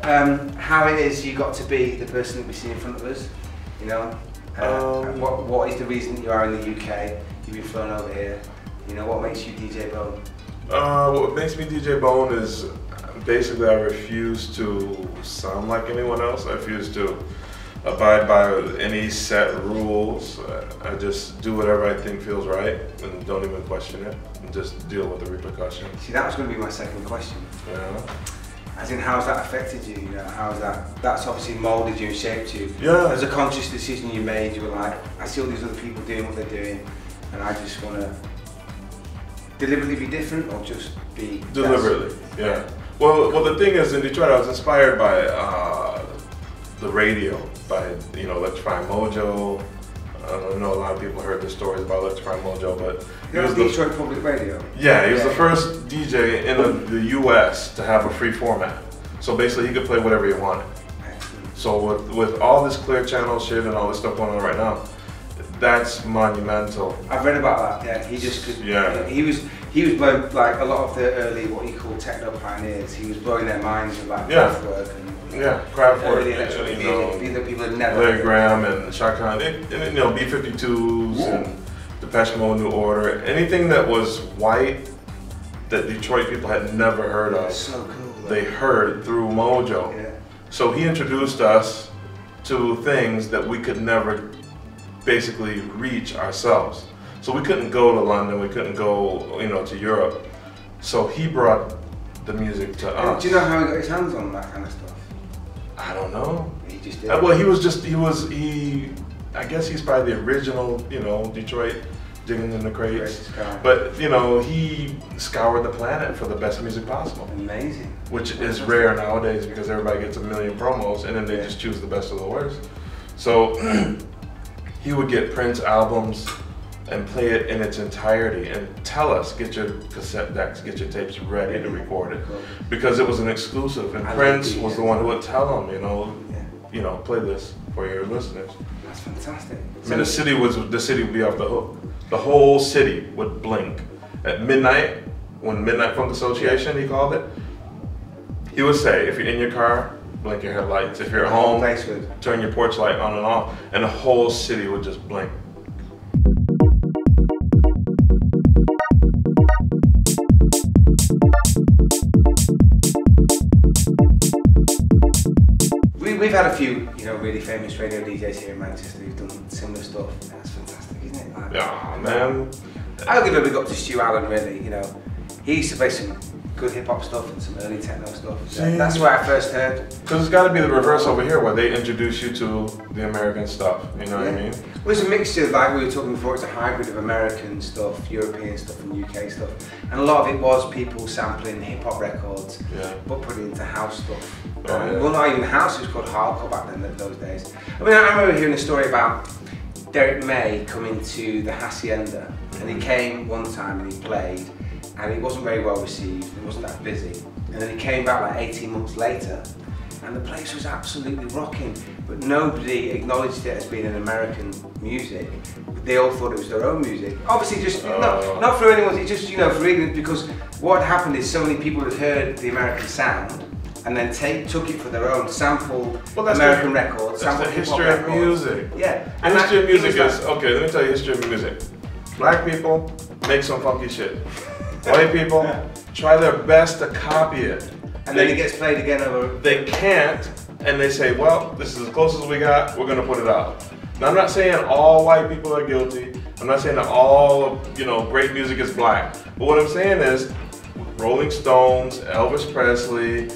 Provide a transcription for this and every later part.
how it is you got to be the person that we see in front of us, you know? What is the reason that you are in the UK? You've been flown over here. You know, what makes you DJ Bone? What makes me DJ Bone is basically I refuse to sound like anyone else. I refuse to abide by any set rules. I just do whatever I think feels right and don't even question it and just deal with the repercussions. See, that was going to be my second question. Yeah. As in, how's that affected you? You know, how's that's obviously moulded you and shaped you. Yeah. As a conscious decision you made, you were like, I see all these other people doing what they're doing and I just want to deliberately be different or just be... Deliberately, yeah. Well, the thing is, in Detroit, I was inspired by the radio, by, you know, Electrifying Mojo. I know a lot of people heard the stories about Electrifying Mojo, but... He was Detroit Public Radio? Yeah, he was the first DJ in the US to have a free format. So basically, he could play whatever he wanted. Excellent. So with all this clear channel shit and all this stuff going on right now, that's monumental. I've read about that. Yeah, he just could. Yeah. He was blowing, like a lot of the early what you call techno pioneers. He was blowing their minds with like Kraftwerk and Kraftwerk, the electronic music. These are people that never. Larry Graham and Shaka Khan, and you know B-52s and Depeche Mode, New Order, anything that was white that Detroit people had never heard of. So cool. They heard through Mojo. Yeah. So he introduced us to things that we could never basically reach ourselves. So we couldn't go to London, we couldn't go, you know, to Europe. So he brought the music to us. Do you know how he got his hands on that kind of stuff? I don't know. He just did. Well, I guess he's probably the original, you know, Detroit digging in the crates. But, you know, he scoured the planet for the best music possible. Amazing. Which is rare nowadays because everybody gets a million promos and then they just choose the best of the worst. So he would get Prince albums and play it in its entirety and tell us, get your cassette decks, get your tapes ready to record it. Because it was an exclusive and Prince was the one who would tell them, you know, play this for your listeners. That's fantastic. I mean, the city would be off the hook. The whole city would blink. At midnight, when Midnight Funk Association, he called it, he would say, if you're in your car, blink your headlights. If you're at home, turn your porch light on and off, and the whole city would just blink. We've had a few, you know, really famous radio DJs here in Manchester who've done similar stuff. That's fantastic, isn't it? Like, yeah, man. I'll give a big up to Stu Allen, really. You know, he used to play some good hip hop stuff and some early techno stuff. That's where I first heard. Because it's got to be the reverse over here, where they introduce you to the American stuff. You know what I mean? Well, it's a mixture, like we were talking before. It's a hybrid of American stuff, European stuff, and UK stuff. And a lot of it was people sampling hip hop records, but putting it into house stuff. Well, not even house, it was called hardcore back then, those days. I mean, I remember hearing a story about Derek May coming to the Hacienda, and he came one time and he played, and it wasn't very well received, it wasn't that busy. And then he came back like 18 months later, and the place was absolutely rocking, but nobody acknowledged it as being an American music. They all thought it was their own music. Obviously, just not for anyone, it's just, you know, for ignorance, because what happened is so many people had heard the American sound, and then took it for their own, sampled American records, sampled the history of music. Yeah. And history of music is, okay, let me tell you history of music. Black people make some funky shit. White people try their best to copy it. And then it gets played again over. They can't, and they say, well, this is as close as we got, we're gonna put it out. Now, I'm not saying all white people are guilty. I'm not saying that all, you know, great music is black. But what I'm saying is, Rolling Stones, Elvis Presley,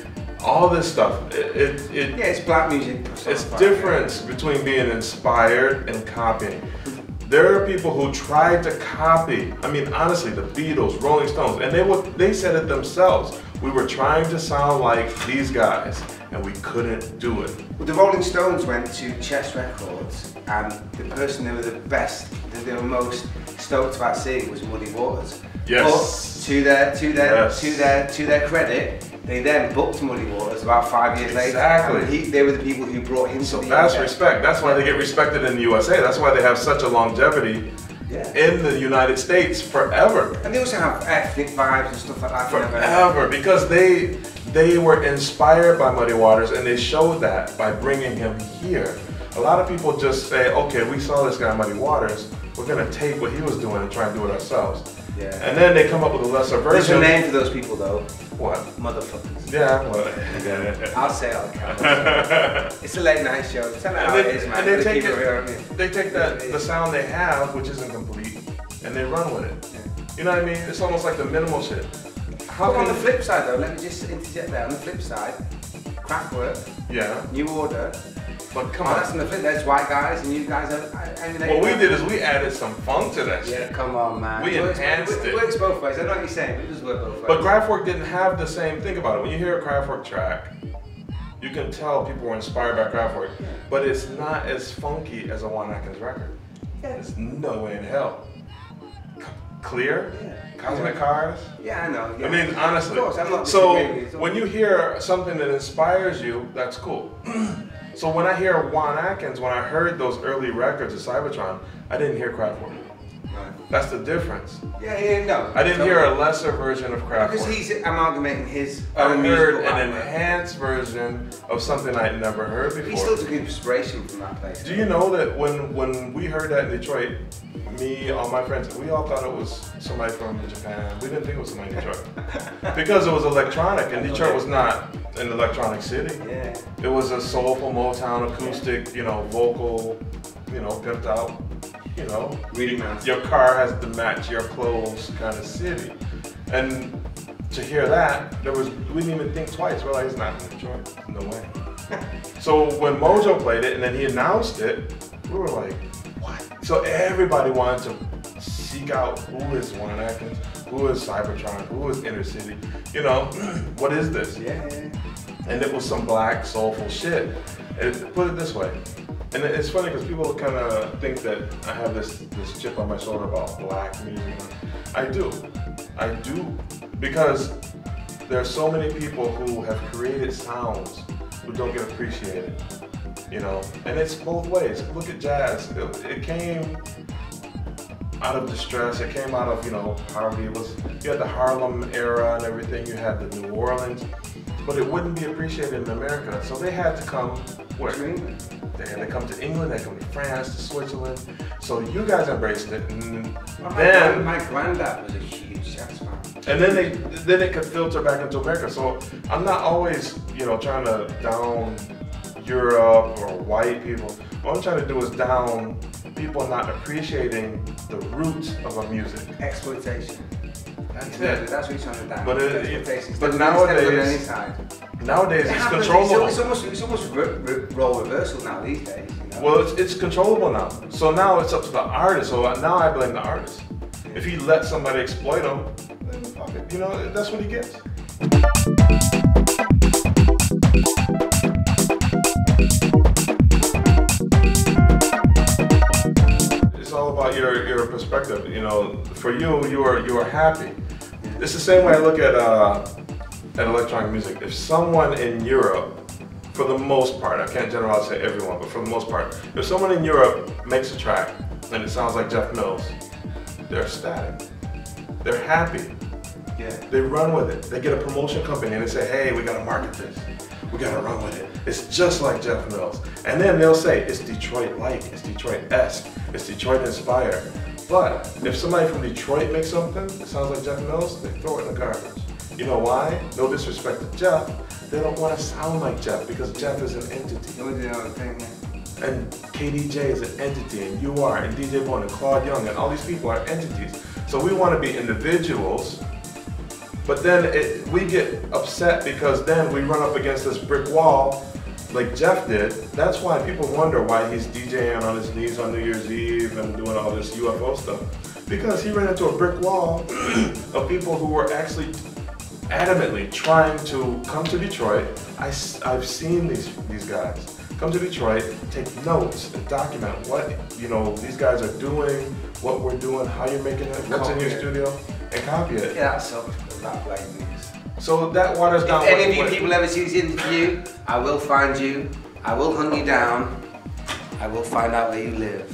all this stuff, it's black music. It's difference between being inspired and copying. There are people who tried to copy, I mean, honestly, the Beatles, Rolling Stones, and they said it themselves. We were trying to sound like these guys, and we couldn't do it. Well, the Rolling Stones went to Chess Records, and the person they were the best, that they were most stoked about seeing was Muddy Waters. Yes. But to their credit, they then booked Muddy Waters about 5 years later. Exactly. They were the people who brought him to the that's respect. That's why they get respected in the USA. That's why they have such a longevity in the United States forever. And they also have ethnic vibes and stuff like that. Forever, because they they were inspired by Muddy Waters, and they showed that by bringing him here. A lot of people just say, okay, we saw this guy Muddy Waters, we're gonna take what he was doing and try and do it ourselves. Yeah. And then they come up with a lesser version. There's a name for those people though. What? Motherfuckers. Yeah, well, I'll say it on camera. It's a late night show. Tell me how it is, man. And they take they take the sound they have, which isn't complete, and they run with it. Yeah. You know what I mean? It's almost like the minimal shit. But on the flip side though, let me just interject there. On the flip side, Kraftwerk, yeah, New Order. But come on, that's on the flip. There's white guys, and you guys are. What we did is we added some funk to that shit. Yeah, come on, man. We enhanced it. It works both ways. I know what you're saying. It does work both ways. But Kraftwerk didn't have the same thing about it. When you hear a Kraftwerk track, you can tell people were inspired by Kraftwerk, but it's not as funky as a Juan Atkins record. Yeah. There's no way in hell. Clear? Yeah. Cosmic Cars? Yeah, I know. Yeah. I mean, honestly. Of course, I'm not so disagreeing. when you hear something that inspires you, that's cool. So when I hear Juan Atkins, when I heard those early records of Cybertron, I didn't hear Kraftwerk. Right. That's the difference. Yeah, no. I didn't hear a lesser version of Kraftwerk. Because he's amalgamating his I own heard an enhanced version of something I'd never heard before. He still took inspiration from that place. Do you know that when we heard that in Detroit, me, all my friends, we all thought it was somebody from Japan. We didn't think it was somebody in Detroit. Because it was electronic, and Detroit was not an electronic city. Yeah. It was a soulful Motown acoustic, you know, vocal, you know, pimped out, you know. Reading man. Your car has to match your clothes kind of city. And to hear that, we didn't even think twice. We're like, it's not in Detroit. No way. So when Mojo played it and then he announced it, we were like, what? So everybody wanted to seek out who is Juan Atkins, who is Cybertron, who is Inner City, you know, what is this? Yeah. And it was some black, soulful shit. And put it this way, and it's funny because people kind of think that I have this chip on my shoulder about black music. I do, because there are so many people who have created sounds who don't get appreciated, you know, and it's both ways. Look at jazz. It came out of distress. It came out of, you know, poverty. You had the Harlem era and everything. You had the New Orleans, but it wouldn't be appreciated in America. So they had to come where? To England. They had to come to England. They had to come to France, to Switzerland. So you guys embraced it, and my granddad was a huge jazz fan. And then it could filter back into America. So I'm not always, you know, trying to down Europe or white people. What I'm trying to do is down people not appreciating the roots of a music. Exploitation. That's what you're trying to down. But nowadays it's controllable. It's almost role reversal now these days. You know? Well, it's controllable now. So now it's up to the artist. So now I blame the artist. If he lets somebody exploit him, then fuck it. You know, that's what he gets. It's all about your perspective. You know, for you are happy. It's the same way I look at electronic music. If someone in Europe, for the most part, I can't generalize say everyone, but for the most part, if someone in Europe makes a track and it sounds like Jeff Mills, they're ecstatic. They're happy. Yeah. They run with it. They get a promotion company and they say, hey, we gotta market this. We gotta run with it. It's just like Jeff Mills. And then they'll say, it's Detroit-like, it's Detroit-esque, it's Detroit-inspired. But if somebody from Detroit makes something that sounds like Jeff Mills, they throw it in the garbage. You know why? No disrespect to Jeff. They don't want to sound like Jeff because Jeff is an entity. And KDJ is an entity, and you are, and DJ Bone, and Claude Young, and all these people are entities. So we want to be individuals, but then we get upset because then we run up against this brick wall like Jeff did. That's why people wonder why he's DJing on his knees on New Year's Eve and doing all this UFO stuff. Because he ran into a brick wall of people who were actually adamantly trying to come to Detroit. I've seen these guys come to Detroit, take notes, and document what these guys are doing, what we're doing, how you're making it, what's in your studio, and copy it. Yeah, that's so about black news. So that waters down. If any of you people ever see this interview, I will find you, I will hunt you down, I will find out where you live.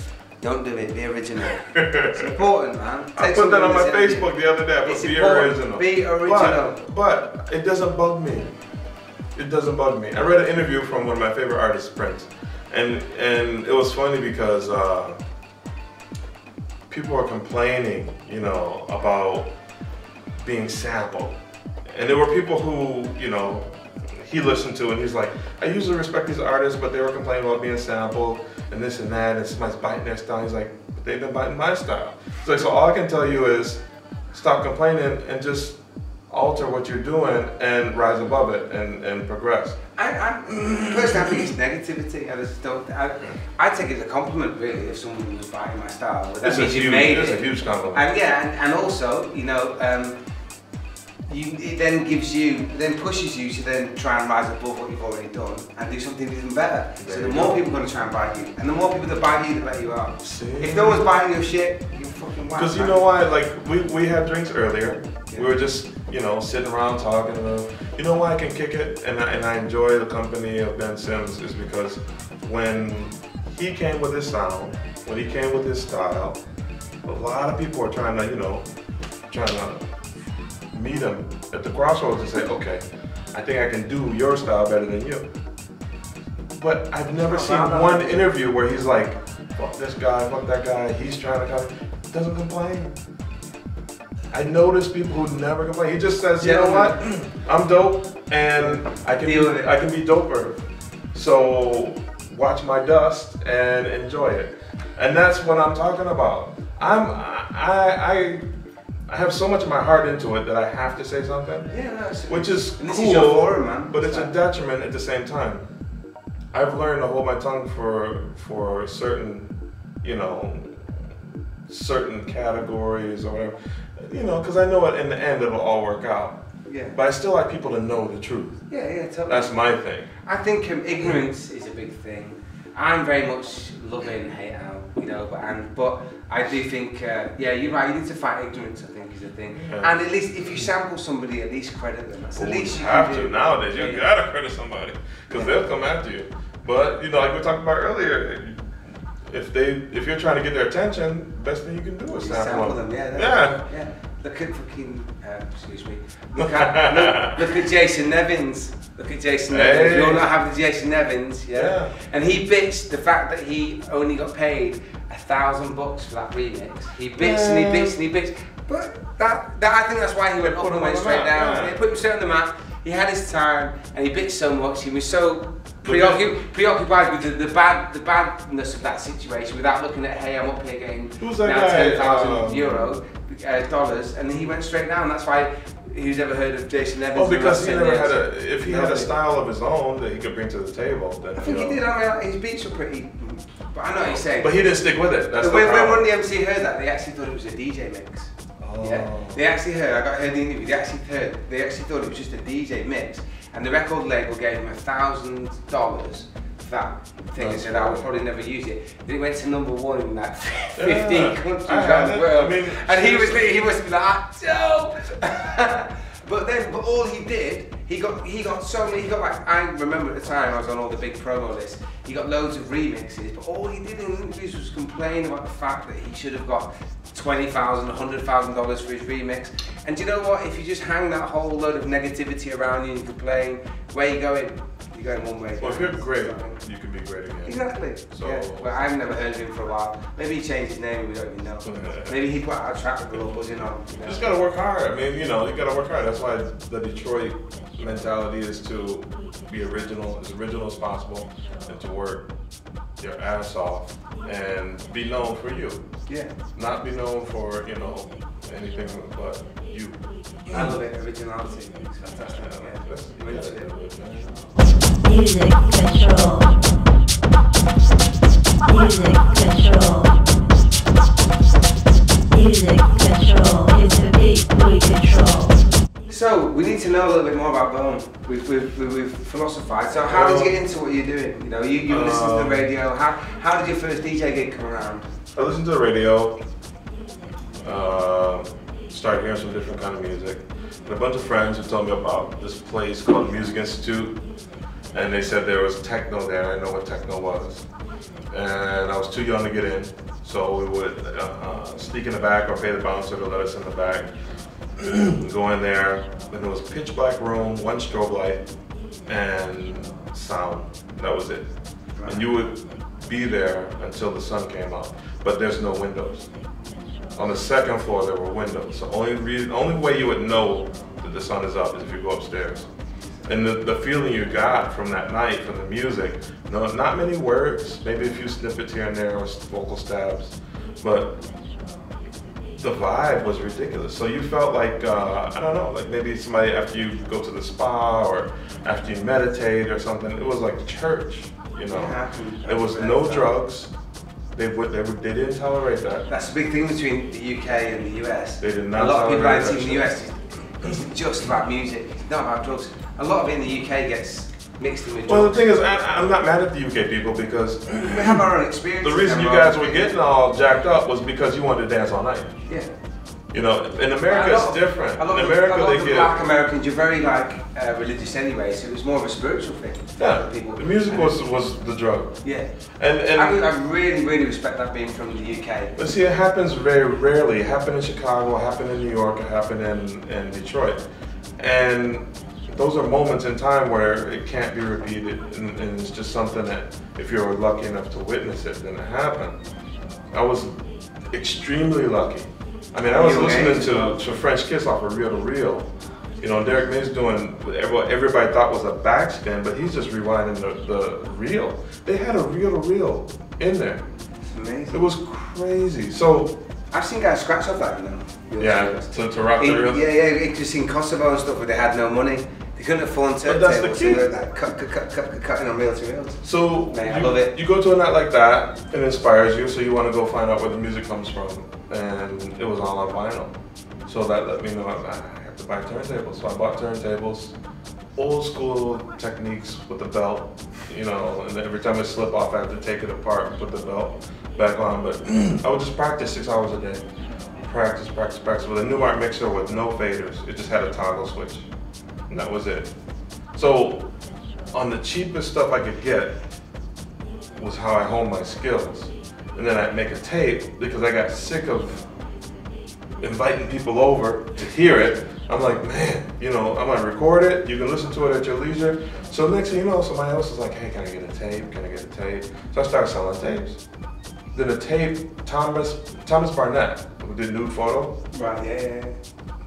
Don't do it, be original. It's important, man. I put that on my Facebook the other day, I put be original. Be original. But it doesn't bug me. It doesn't bug me. I read an interview from one of my favorite artists, Prince. And it was funny because people are complaining, you know, about being sampled. And there were people who, you know, he listened to and he's like, I usually respect these artists, but they were complaining about being sampled and this and that, and somebody's biting their style. He's like, but they've been biting my style. He's like, so all I can tell you is stop complaining and just alter what you're doing and rise above it and progress. Personally, I think it's negativity. I just don't. I take it as a compliment, really, if someone was biting my style. That means you made it. It's a huge compliment. And yeah, and also, you know, it then pushes you to then try and rise above what you've already done and do something even better. So the more people are going to try and bite you, and the more people that bite you, the better you are. See? If no one's biting your shit, you're fucking whack. Because you know why? Like we had drinks earlier. Yeah. We were just, you know, sitting around talking. You know why I can kick it and I enjoy the company of Ben Sims is because when he came with his sound, when he came with his style, a lot of people are trying to, you know, meet him at the crossroads and say, okay, I think I can do your style better than you. But I've never seen one interview where he's like, fuck this guy, fuck that guy, he's trying to come. He doesn't complain. I notice people who never complain. He just says, you know what, I'm dope and I can be doper. So watch my dust and enjoy it. And that's what I'm talking about. I have so much of my heart into it that I have to say something, which is cool, is your forum, man. But it's a detriment at the same time. I've learned to hold my tongue for certain, you know, certain categories or whatever, you know, because I know in the end it'll all work out. Yeah. But I still like people to know the truth. Yeah, totally. That's my thing. I think ignorance is a big thing. I'm very much loving hate out, you know, but I do think, yeah, you're right, you need to fight ignorance, I think, is a thing. Yeah. And at least, if you sample somebody, at least credit them. That's at least you have to. Nowadays, you gotta credit somebody, because they'll come after you. But, you know, like we talked about earlier, if you're trying to get their attention, the best thing you can do is sample them. Yeah. Look at fucking, excuse me, look at Jason Nevins. Look at Jason Nevins. We all not have the Jason Nevins, yeah? And he bitched the fact that he only got paid $1,000 for that remix. He bitched and he bitched and he bitched. But that I think that's why he went up and went straight down. Yeah. He put himself on the map. He had his time and he bitched so much. He was so preoccupied with the badness of that situation without looking at, hey, I'm up here getting now 10,000 euro. Dollars, and he went straight down. That's why who's ever heard of Jason Evans? Oh, because he never had if he had a style of his own that he could bring to the table, then I think he did. I mean, his beats were pretty, but I know what you're saying. But he didn't stick with it. That's when one of the MC heard that, they actually thought it was a DJ mix. Oh. Yeah, they actually heard. I heard the interview. They actually thought it was just a DJ mix, and the record label gave him $1,000. That thing and said I would probably never use it. Then it went to #1 in like 15 countries around the world. I mean, and he must be like, dope. But all he did, he got so many. He got like, I remember at the time I was on all the big promo lists. He got loads of remixes, but all he did in interviews was complain about the fact that he should have got $20,000, $100,000 for his remix. And do you know what? If you just hang that whole load of negativity around you and complain, where are you going? You're going one way. Well, if you're great, you can be great again. Exactly. So, yeah. Well, I've never heard of him for a while. Maybe he changed his name and we don't even know. Maybe he put out a track with a little buzzing on. You just gotta work hard. I mean, you know, you gotta work hard. That's why the Detroit mentality is to be as original as possible, and to work your ass off and be known for you. Yeah. Not be known for, you know, anything but you. I love it, originality. It's fantastic. Music control. Music control. Music control. It's the beat we control. So we need to know a little bit more about Bone. We've philosophized. So how did you get into what you're doing? You know, you listen to the radio. How did your first DJ gig come around? I listened to the radio. Started hearing some different kind of music. And a bunch of friends who told me about this place called Music Institute, and they said there was techno there. I didn't know what techno was. and I was too young to get in. So we would sneak in the back or pay the bouncer to let us in the back. Go in there, and it was a pitch black room, one strobe light, and sound. That was it. Right. And you would be there until the sun came up, but there's no windows. On the second floor there were windows. So only way you would know that the sun is up is if you go upstairs. And the feeling you got from that night, from the music, no, not many words, maybe a few snippets here and there or vocal stabs, but the vibe was ridiculous. So you felt like, I don't know, like maybe somebody after you go to the spa or after you meditate or something, it was like church, you know. There was no drugs. They didn't tolerate that. That's the big thing between the UK and the US. They did not. A lot of people I see in the US, it's just about music, it's not about drugs. A lot of it in the UK gets mixed in with drugs. Well, the thing is, I'm not mad at the UK people because we have our own experience. The reason you guys were getting all jacked up was because you wanted to dance all night. Yeah. You know, in America it's different. In America they get black Americans. You're very like religious anyway, so it was more of a spiritual thing. Yeah. The music was the drug. Yeah. And I really respect that being from the UK. But see, it happens very rarely. It happened in Chicago. It happened in New York. It happened in Detroit. And those are moments in time where it can't be repeated, and it's just something that if you're lucky enough to witness it, then it happened. I was extremely lucky. I mean, I was listening to French Kiss off of Reel to Reel. You know, Derek May's doing what everybody thought was a backspin, but he's just rewinding the reel. They had a reel to reel in there. It's amazing. It was crazy. So I've seen guys scratch off that, you know. Yeah, to rock the reel. Yeah, just in Kosovo and stuff where they had no money. They couldn't afford turntables. But that's the key. So like cutting on reel to reels. So I love it. You go to a night like that, it inspires you, so you want to go find out where the music comes from. And it was all on vinyl. So that let me know I have to buy turntables. So I bought turntables, old school techniques with the belt, you know, and every time it slip off I have to take it apart and put the belt back on. But I would just practice 6 hours a day. Practice with a Newmark mixer with no faders. It just had a toggle switch. And that was it. So on the cheapest stuff I could get was how I honed my skills. And then I'd make a tape because I got sick of inviting people over to hear it. I'm like, man, you know, I'm gonna record it. You can listen to it at your leisure. So next thing you know, somebody else is like, hey, can I get a tape? Can I get a tape? So I started selling tapes. Then a tape, Thomas Barnett, who did Nude Photo. Right, yeah.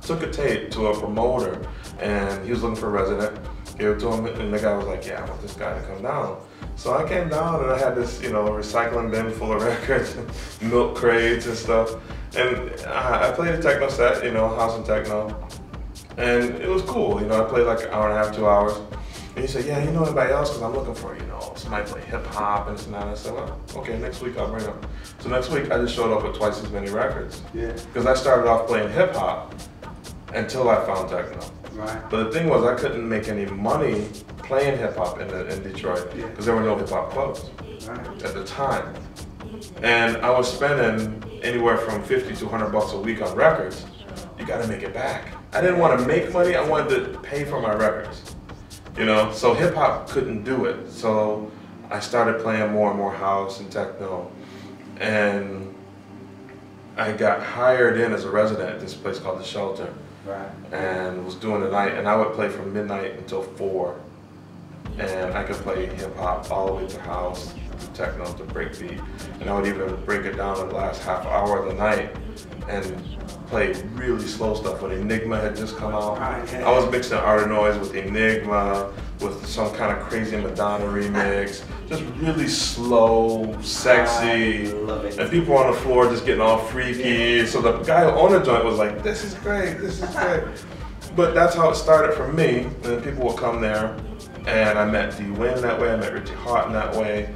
Took a tape to a promoter and he was looking for a resident. Gave it to him and the guy was like, yeah, I want this guy to come down. So I came down and I had this, you know, recycling bin full of records, milk crates and stuff. And I played a techno set, you know, house and techno. And it was cool, you know, I played like an hour and a half, 2 hours. And he said, yeah, you know anybody else? Because I'm looking for, you know, somebody play hip hop and this and that. And I said, well, okay, next week I'll bring them. So next week I just showed up with twice as many records. Yeah. Because I started off playing hip hop until I found techno. Right. But the thing was, I couldn't make any money playing hip hop in Detroit because there were no hip hop clubs at the time. And I was spending anywhere from 50 to 100 bucks a week on records. You got to make it back. I didn't want to make money. I wanted to pay for my records. You know, so hip hop couldn't do it. So I started playing more and more house and techno. And I got hired in as a resident at this place called The Shelter. Right. And was doing the night, and I would play from midnight until 4. And I could play hip hop all the way to house, to techno, to breakbeat. And I would even break it down in the last half hour of the night and play really slow stuff when Enigma had just come out. I was mixing Art of Noise with Enigma, with some kind of crazy Madonna remix. Just really slow, sexy. Love it. And people on the floor just getting all freaky. So the guy who owned the joint was like, this is great, this is great. But that's how it started for me. And then people would come there, and I met D. Wynn that way, I met Richie Houghton that way.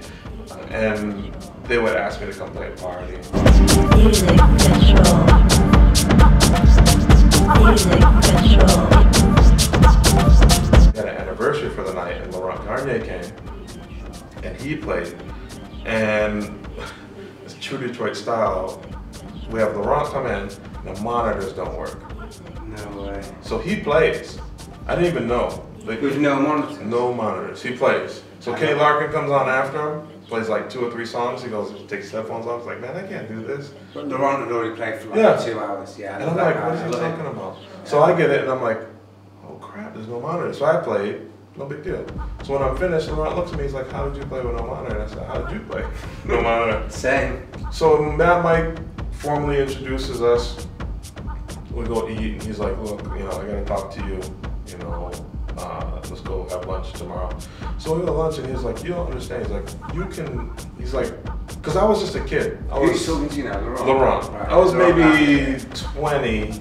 And they would ask me to come play a party. We had an anniversary for the night, and Laurent Garnier came, and he played. And it's true Detroit style. We have Laurent come in, and the monitors don't work. No way. So he plays. I didn't even know. With no monitors? No monitors. He plays. So Kenny Larkin comes on after him, plays like 2 or 3 songs. He goes, takes his headphones off. He's like, man, I can't do this. But Laurent had already played for like 2 hours. Yeah, and I'm like, what is he talking about? So I get it, and I'm like, oh crap, there's no monitor. So I played, no big deal. So when I'm finished, Laurent looks at me, he's like, how did you play with no monitor? And I said, how did you play? No monitor. Same. So Matt Mike formally introduces us. We go eat, and he's like, look, you know, I gotta talk to you, you know, let's go have lunch tomorrow. So we go to lunch, and he's like, you don't understand. He's like, you can, he's like, because I was just a kid. Who's talking to you now, Laurent? Laurent. Right. I was maybe 20.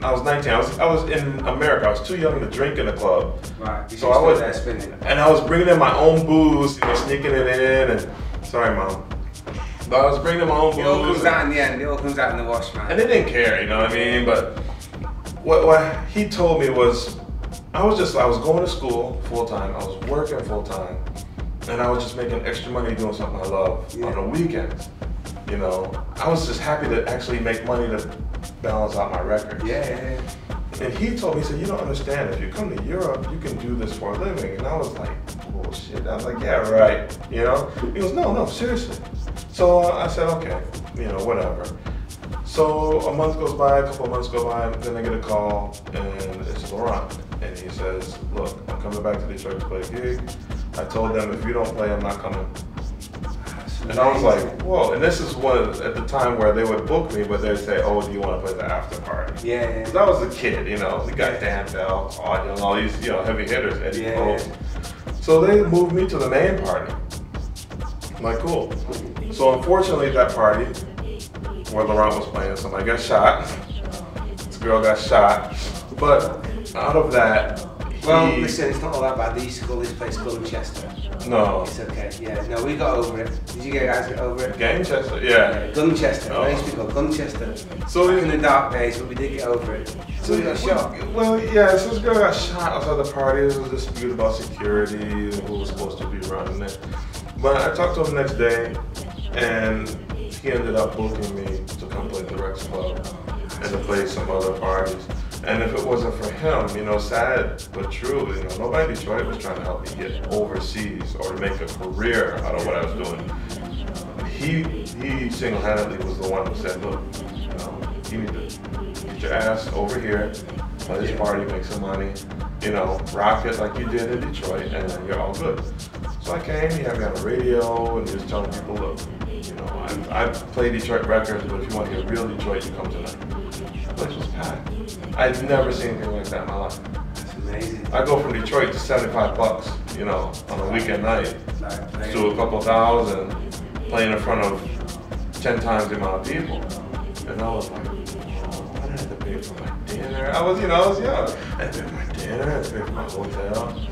I was 19. I was in America. I was too young to drink in the club. Right. So I was there spinning. And I was bringing in my own booze, you know, sneaking it in. And sorry, mom. But I was bringing in my own booze. It all comes out in the end. It all comes out in the wash, man. And they didn't care, you know what I mean? But what he told me was, I was going to school full time. I was working full time, and I was just making extra money doing something I love on the weekends. You know, I was just happy to actually make money to balance out my records. Yeah. And he told me, he said, you don't understand, if you come to Europe, you can do this for a living. And I was like, oh shit. I was like, yeah, right. You know? He goes, no, seriously. So I said, okay, you know, whatever. So a month goes by, a couple of months go by, and then I get a call, and it's Laurent. And he says, look, I'm coming back to Detroit to play a gig. I told them, if you don't play, I'm not coming. And I was like, whoa. And this is at the time where they would book me, but they'd say, oh, do you want to play the after party? Yeah. Because I was a kid, you know. We got Chamdal, Audio, and all these, you know, heavy hitters, Eddie Crowe. So they moved me to the main party. I'm like, cool. So unfortunately, that party where Laurent was playing, somebody got shot. This girl got shot. But out of that, well, listen, it's not all that bad. They used to call this place Gunchester. No. It's okay, yeah. No, we got over it. Did you guys get over it? Gamechester, yeah. Gunchester. Oh. It used to be called Gunchester. So in the dark days, but we did get over it. So we got shot. Well, yeah, so this girl got shot outside the party. There was a dispute about security, who was supposed to be running it. But I talked to him the next day, and he ended up booking me to come play the Rex Club and to play some other parties. And if it wasn't for him, you know, sad but true, you know, nobody in Detroit was trying to help me get overseas or to make a career out of what I was doing. He single-handedly was the one who said, look, you know, you need to get your ass over here, play this party, make some money, you know, rock it like you did in Detroit, and then you're all good. So I came, he had me on the radio, and he was telling people, look, you know, I play Detroit records, but if you want to hear real Detroit, you come tonight. The place was packed. I'd never seen anything like that in my life. That's amazing. I go from Detroit to $75, you know, on a weekend night, to a couple thousand, playing in front of 10 times the amount of people. And I was like, oh, I didn't have to pay for my dinner. I was young. I had to pay for my dinner, I had to pay for my hotel.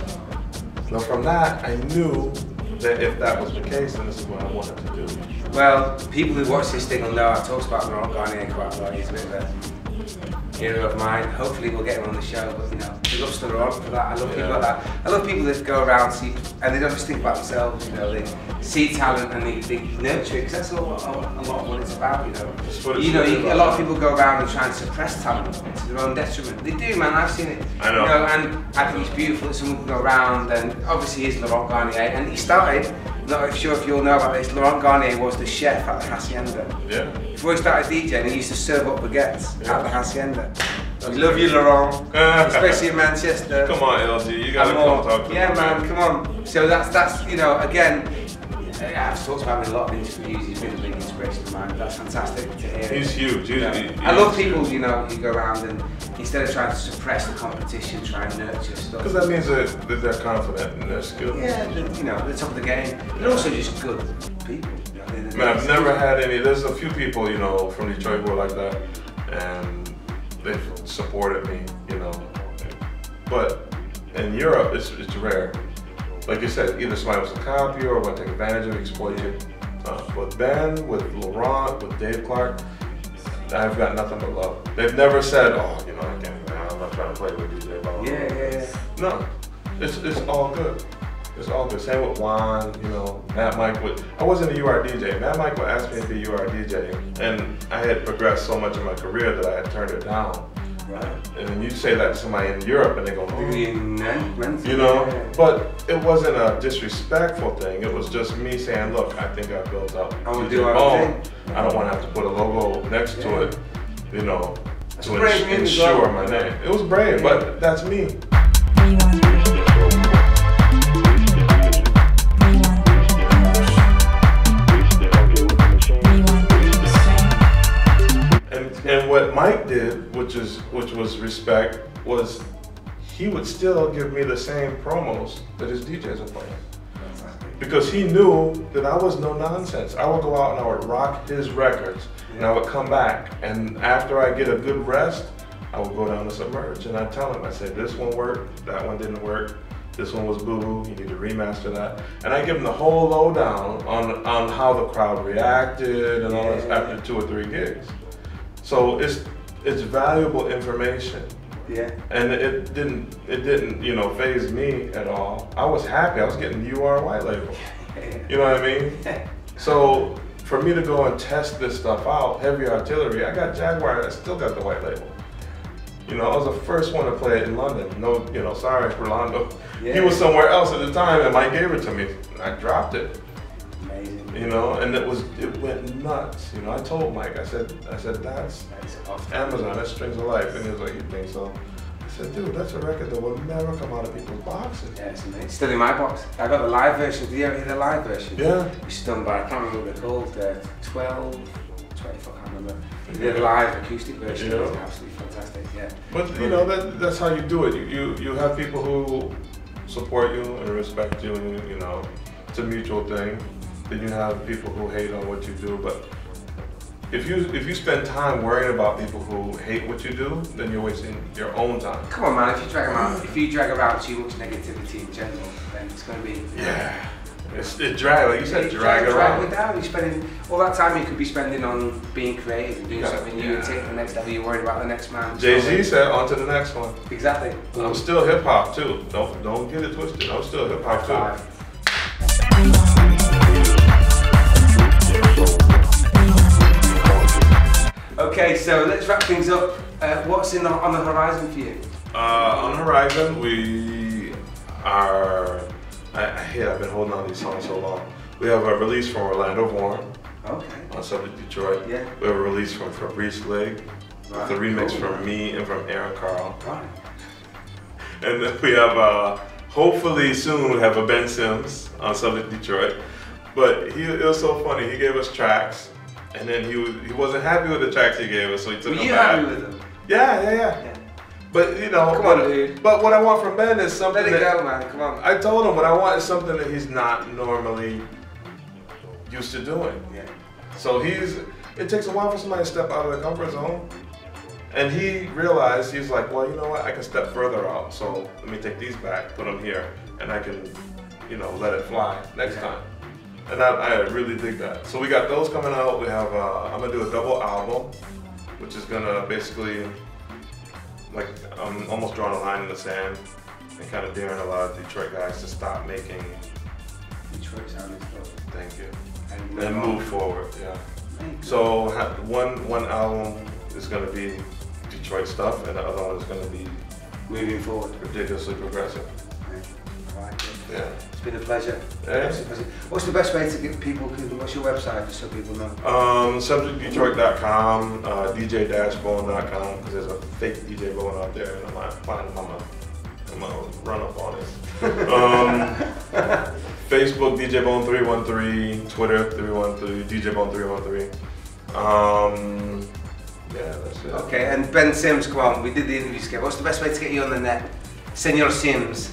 So from that, I knew that if that was the case, then this is what I wanted to do. Well, people who watch this thing will know I've talked about Laurent Garnier quite a lot. He's a bit of a hero of mine. Hopefully we'll get him on the show, but you know, big ups to Laurent for that. I love people like that. I love people that go around and they don't just think about themselves, you know, they see talent and they nurture it, because that's a lot of what it's about, you know. A lot of people go around and try and suppress talent to their own detriment. They do, man, I've seen it. I know. You know, and I think it's beautiful that someone can go around, and obviously he's Laurent Garnier, and he started, not sure if you all know about this, Laurent Garnier was the chef at the Hacienda. Yeah. Before he started DJing, he used to serve up baguettes at the Hacienda. We love you, Laurent, especially in Manchester. Come on, LG, you gotta come talk to me. Yeah, man, come on. So that's you know, again, I've talked about him in a lot of interviews. He's been a big inspiration of mine. That's fantastic to hear. He's huge. I love people, you know, who go around and instead of trying to suppress the competition, try and nurture stuff. Because that means that they're confident in their skills. Yeah, you know, they're top of the game. They're also just good people. You know, Man, I've never had any. There's a few people, you know, from Detroit who are like that, and they've supported me, you know. But in Europe, it's rare. Like you said, either somebody was a copy or want to take advantage of it, exploit you. With Ben, with Laurent, with Dave Clark, I've got nothing but love. They've never said, oh, you know, I'm not trying to play with DJ. Blah, blah, blah. Yeah. No, it's all good. It's all good. Same with Juan, you know, Matt Mike. I wasn't a UR DJ. Matt Mike would ask me to be UR DJ, and I had progressed so much in my career that I had turned it down. And then you say that to somebody in Europe and they go, oh. You know, Yeah. but it wasn't a disrespectful thing. It was just me saying, look, I think I built up DJ Bone. I don't want to have to put a logo next to it, you know, to ensure my name. It was brave, but that's me. And what Mike did, which was respect, was he would still give me the same promos that his DJs are playing. Because he knew that I was no nonsense. I would go out and I would rock his records, and I would come back, and after I get a good rest, I would go down to Submerge, and I'd tell him, I said, this one worked, that one didn't work, this one was boo-boo, you need to remaster that. And I give him the whole lowdown on how the crowd reacted and all this after 2 or 3 gigs. So it's valuable information. Yeah. And it didn't, you know, faze me at all. I was happy. I was getting UR white label. You know what I mean? So for me to go and test this stuff out, heavy artillery, I got Jaguar. I still got the white label. You know, I was the first one to play it in London. No, you know, sorry, Rolando. Yeah. He was somewhere else at the time, and Mike gave it to me. I dropped it. Amazing. You know, and it went nuts. You know, I told Mike, I said that's Amazon, that's Strings of Life, and he was like, you think so? I said, dude, that's a record that will never come out of people's boxes. Yeah, it's amazing. It's still in my box. I got the live version. Did you ever hear the live version? Yeah. It's done by, I can't remember what they're called, 12, I can't remember. The live acoustic version is absolutely fantastic, yeah. But you know, that's how you do it. You have people who support you and respect you, and you know, it's a mutual thing. Then you have people who hate on what you do, but if you spend time worrying about people who hate what you do, then you're wasting your own time. Come on, man! If you drag around too much negativity in general, then it's going to be it drag, like you said, drag around. It down. You're spending all that time you could be spending on being creative and doing something new and taking the next level. You're worried about the next man. Jay-Z said, on to the next one. Exactly. I'm still hip hop too. Don't get it twisted. I'm still hip hop too. Okay, so let's wrap things up. What's on the horizon for you? On the horizon, we are. I've been holding on to these songs so long. We have a release from Orlando Vaughan. Okay. On Subject Detroit. Yeah. We have a release from Fabrice Leg. With a remix from me and from Aaron Carl. Right. And then we have, hopefully soon, we have a Ben Sims on Subject Detroit. But it was so funny. He gave us tracks, and then he wasn't happy with the tracks he gave us, so he took them back. Were you happy with them? Yeah. But you know, come on, dude. But what I want from Ben is something. Let it go, man. Come on. I told him what I want is something that he's not normally used to doing. Yeah. So it takes a while for somebody to step out of their comfort zone. And he realized, he's like, well, you know what, I can step further out. So let me take these back, put them here, and I can, you know, let it fly next time. And I really dig that. So we got those coming out. We have, I'm gonna do a double album, which is gonna basically, like, I'm almost drawing a line in the sand and kind of daring a lot of Detroit guys to stop making Detroit sounding stuff. Thank you. And move forward, yeah. So one album is gonna be Detroit stuff, and the other one is gonna be moving forward, ridiculously progressive. Right. Yeah. It's been a pleasure. Yeah. What's the best way to get people? What's your website, just so people know? SubjectDetroit.com, DJ-Bone.com, because there's a fake DJ Bone out there, and I'm gonna run up on it. Facebook, DJ Bone 313, Twitter 313, DJ Bone 313. Yeah, that's it. Okay, and Ben Sims, come on, we did the interview skip. What's the best way to get you on the net? Senor Sims.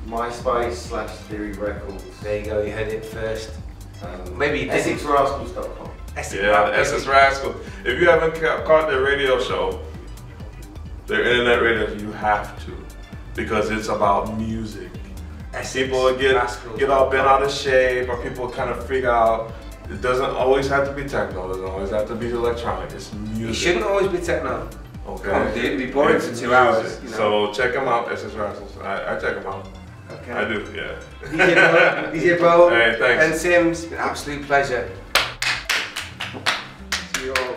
MySpace/Theory Records. There you go, you heard it first. Maybe EssexRascals.com. Yeah, Essex Rascals. If you haven't caught their radio show, their internet radio, you have to, because it's about music. People get all bent out of shape, or people kind of freak out. It doesn't always have to be techno. It doesn't always have to be electronic. It's music. It shouldn't always be techno. Okay. Come on, dude, it'd be boring for 2 hours. You know? So check them out, Essex Rascals. I check them out. Okay. I do, yeah. DJ Bone, hey, thanks. Ben Sims, an absolute pleasure. See you all.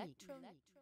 Elek Tronique.